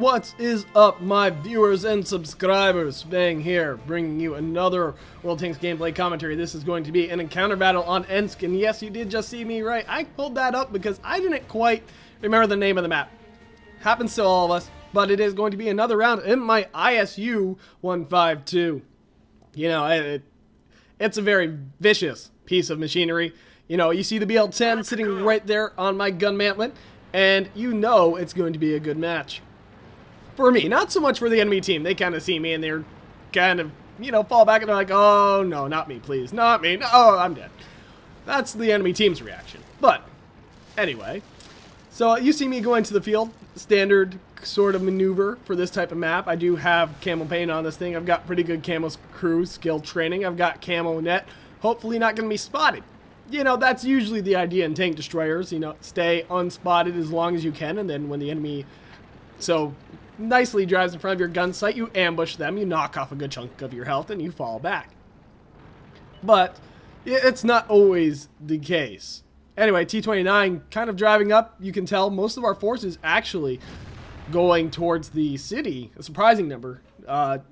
What is up, my viewers and subscribers? Bang here, bringing you another World Tanks gameplay commentary. This is going to be an encounter battle on Ensk, and yes, you did just see me right. I pulled that up because I didn't quite remember the name of the map. Happens to all of us, but it is going to be another round in my ISU-152. You know, it's a very vicious piece of machinery. You know, you see the BL-10 sitting right there on my gun mantlet, and you know it's going to be a good match. For me, not so much for the enemy team. They kind of see me and they're kind of, you know, fall back and they're like, oh, no, not me, please. Not me. No, I'm dead. That's the enemy team's reaction. But, anyway. So, you see me go into the field. Standard sort of maneuver for this type of map. I do have camo paint on this thing. I've got pretty good camo crew skill training. I've got camo net. Hopefully not going to be spotted. You know, that's usually the idea in tank destroyers. You know, stay unspotted as long as you can. And then when the enemy nicely drives in front of your gun sight, you ambush them, you knock off a good chunk of your health, and you fall back. But it's not always the case. Anyway, T-29 kind of driving up. You can tell most of our forces actually going towards the city, a surprising number.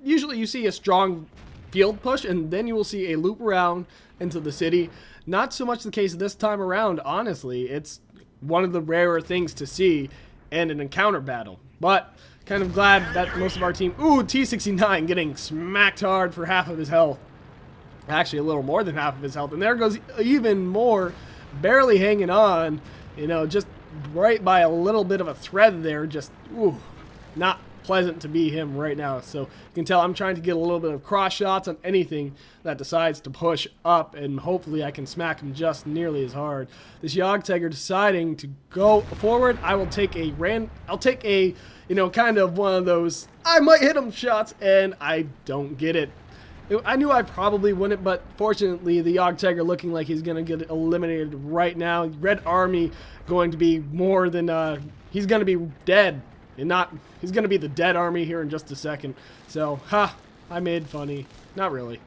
Usually you see a strong field push, and then you will see a loop around into the city. Not so much the case this time around, honestly. It's one of the rarer things to see in an encounter battle. But kind of glad that most of our team... Ooh, T-69 getting smacked hard for half of his health. Actually, a little more than half of his health. And there goes even more, barely hanging on. You know, just right by a little bit of a thread there. Just, ooh, not pleasant to be him right now. So you can tell I'm trying to get a little bit of cross shots on anything that decides to push up, and hopefully I can smack him just nearly as hard. This Jagdtiger deciding to go forward. I'll take a, you know, kind of one of those I might hit him shots, and I don't get it. I knew I probably wouldn't, but fortunately the Jagdtiger looking like he's going to get eliminated right now. Red Army going to be more than, he's going to be dead. And he's going to be the dead army here in just a second. So, I made funny. Not really.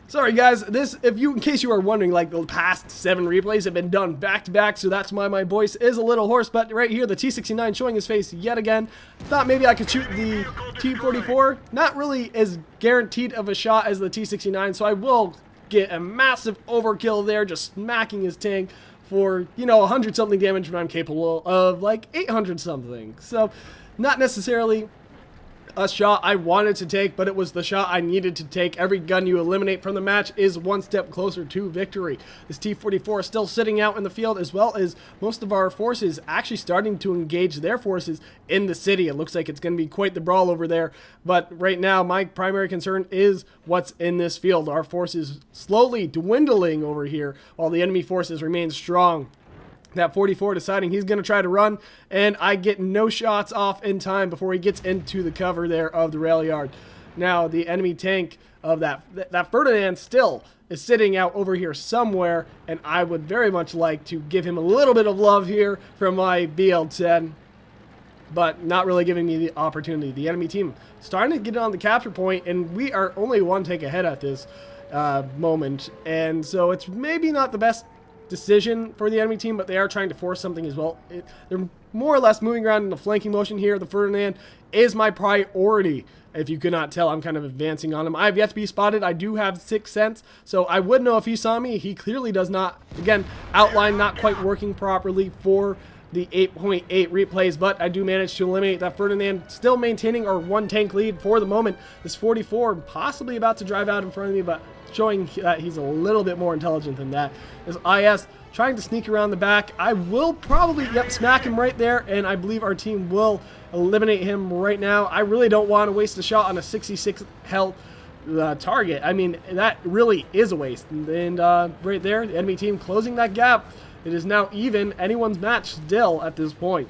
Sorry guys, in case you are wondering, like the past 7 replays have been done back to back, so that's why my voice is a little hoarse. But right here, the T-69 showing his face yet again. Thought maybe I could shoot the T-44. Not really as guaranteed of a shot as the T-69, so I will get a massive overkill there, just smacking his tank for, you know, 100-something damage when I'm capable of like 800-something. So, not necessarily a shot I wanted to take, but it was the shot I needed to take. Every gun you eliminate from the match is one step closer to victory. This T-44 is still sitting out in the field, as well as most of our forces actually starting to engage their forces in the city. It looks like it's going to be quite the brawl over there, but right now my primary concern is what's in this field. Our forces slowly dwindling over here while the enemy forces remain strong. That 44 deciding he's going to try to run, and I get no shots off in time before he gets into the cover there of the rail yard. Now, the enemy tank of that Ferdinand still is sitting out over here somewhere, and I would very much like to give him a little bit of love here from my BL-10, but not really giving me the opportunity. The enemy team starting to get on the capture point, and we are only one take ahead at this moment, and so it's maybe not the best decision for the enemy team, but they are trying to force something as well. They're more or less moving around in the flanking motion here. The Ferdinand is my priority. If you could not tell, I'm kind of advancing on him. I have yet to be spotted. I do have 6th sense, so I would know if he saw me. He clearly does not. Again, outline not quite working properly for the 8.8 replays, but I do manage to eliminate that Ferdinand, still maintaining our 1 tank lead for the moment. This 44 possibly about to drive out in front of me, but showing that he's a little bit more intelligent than that. This IS trying to sneak around the back. I will probably, smack him right there, and I believe our team will eliminate him right now. I really don't want to waste a shot on a 66 health target. I mean, that really is a waste. And right there, the enemy team closing that gap. It is now even anyone's match still at this point.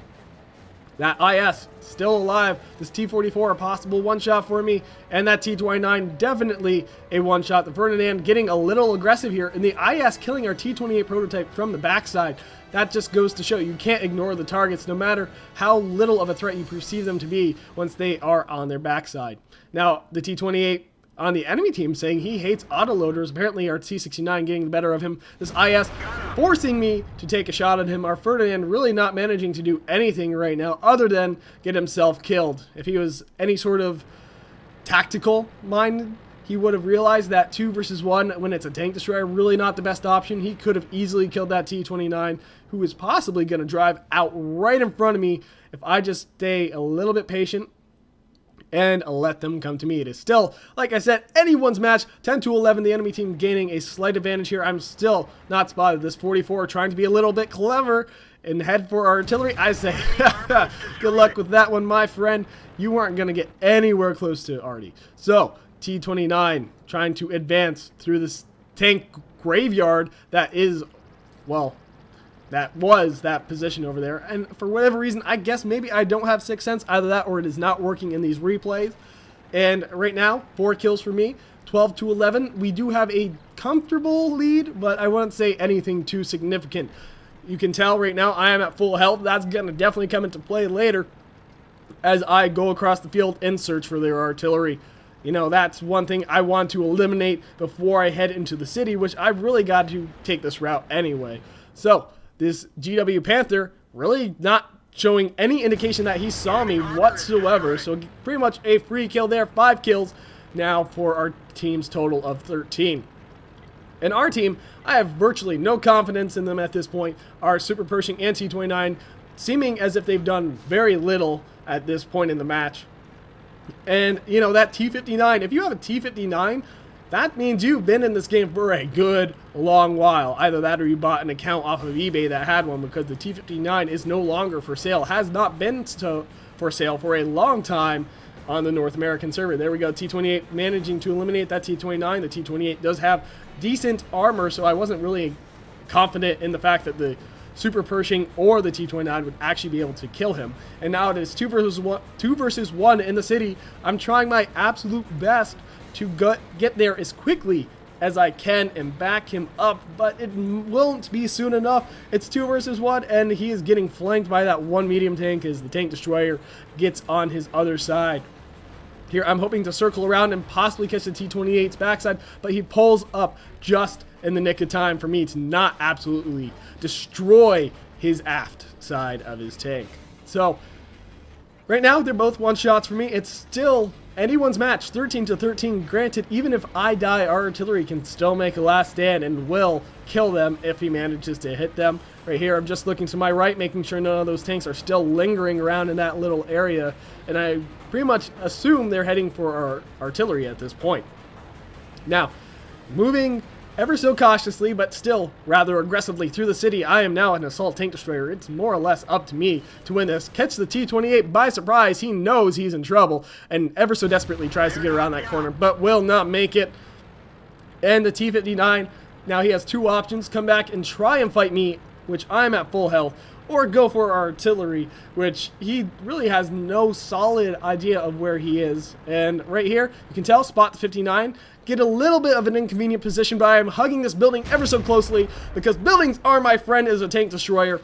That IS still alive. This T-44 a possible one-shot for me, and that T-29 definitely a one-shot. The Ferdinand getting a little aggressive here, and the IS killing our T-28 prototype from the backside. That just goes to show you can't ignore the targets no matter how little of a threat you perceive them to be once they are on their backside. Now, the T-28 on the enemy team saying he hates autoloaders. Apparently our T-69 getting the better of him. This IS forcing me to take a shot at him. Our Ferdinand really not managing to do anything right now other than get himself killed. If he was any sort of tactical minded, he would have realized that 2 versus 1 when it's a tank destroyer, really not the best option. He could have easily killed that T-29, who is possibly going to drive out right in front of me if I just stay a little bit patient and let them come to me. It is still, like I said, anyone's match. 10-11, the enemy team gaining a slight advantage here. I'm still not spotted. This 44 trying to be a little bit clever and head for artillery. I say, good luck with that one, my friend. You aren't going to get anywhere close to Artie. So, T-29 trying to advance through this tank graveyard that is, well, that was that position over there. And for whatever reason, I guess maybe I don't have Sixth Sense. Either that or it is not working in these replays. And right now, 4 kills for me, 12-11. We do have a comfortable lead, but I wouldn't say anything too significant. You can tell right now I am at full health. That's going to definitely come into play later as I go across the field and search for their artillery. You know, that's one thing I want to eliminate before I head into the city, which I've really got to take this route anyway. So, this GW Panther really not showing any indication that he saw me whatsoever. So, pretty much a free kill there. 5 kills now for our team's total of 13. And our team, I have virtually no confidence in them at this point. Our Super Pershing and T-29 seeming as if they've done very little at this point in the match. And, you know, that T-59, if you have a T-59, that means you've been in this game for a good long while. Either that or you bought an account off of eBay that had one, because the T-59 is no longer for sale. Has not been for sale for a long time on the North American server. There we go, T-28 managing to eliminate that T-29. The T-28 does have decent armor, so I wasn't really confident in the fact that the Super Pershing or the T-29 would actually be able to kill him. And now it is 2 versus 1 in the city. I'm trying my absolute best to get there as quickly as I can and back him up, but it won't be soon enough. It's 2 versus 1, and he is getting flanked by that one medium tank as the tank destroyer gets on his other side. Here I'm hoping to circle around and possibly catch the T-28's backside, but he pulls up just in the nick of time for me to not absolutely destroy his aft side of his tank. So right now they're both one-shots for me. It's still anyone's match, 13-13. Granted, even if I die, our artillery can still make a last stand and will kill them if he manages to hit them. Right here, I'm just looking to my right, making sure none of those tanks are still lingering around in that little area, and I pretty much assume they're heading for our artillery at this point. Now, moving ever so cautiously, but still rather aggressively through the city, I am now an assault tank destroyer. It's more or less up to me to win this. Catch the T-28 by surprise. He knows he's in trouble and ever so desperately tries to get around that corner, but will not make it. And the T-59, now he has 2 options: come back and try and fight me, which I'm at full health, or go for our artillery, which he really has no solid idea of where he is. And right here, you can tell, spot the 59, get a little bit of an inconvenient position, but I am hugging this building ever so closely, because buildings are my friend as a tank destroyer,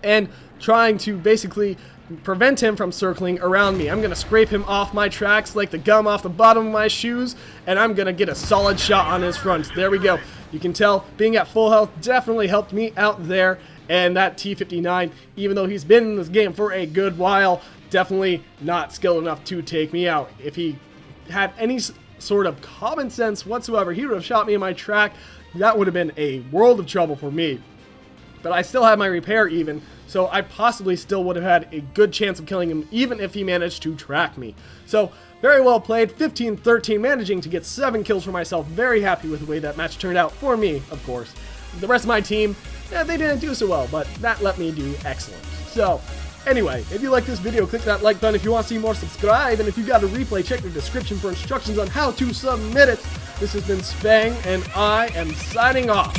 and trying to basically prevent him from circling around me. I'm going to scrape him off my tracks like the gum off the bottom of my shoes, and I'm going to get a solid shot on his front. There we go. You can tell being at full health definitely helped me out there. And that T-59, even though he's been in this game for a good while, definitely not skilled enough to take me out. If he had any sort of common sense whatsoever, he would have shot me in my track. That would have been a world of trouble for me. But I still had my repair even, so I possibly still would have had a good chance of killing him even if he managed to track me. So, very well played, 15-13, managing to get 7 kills for myself. Very happy with the way that match turned out for me, of course. The rest of my team, they didn't do so well, but that let me do excellent. So, anyway, if you like this video, click that like button. If you want to see more, subscribe. And if you got a replay, check the description for instructions on how to submit it. This has been Spang, and I am signing off.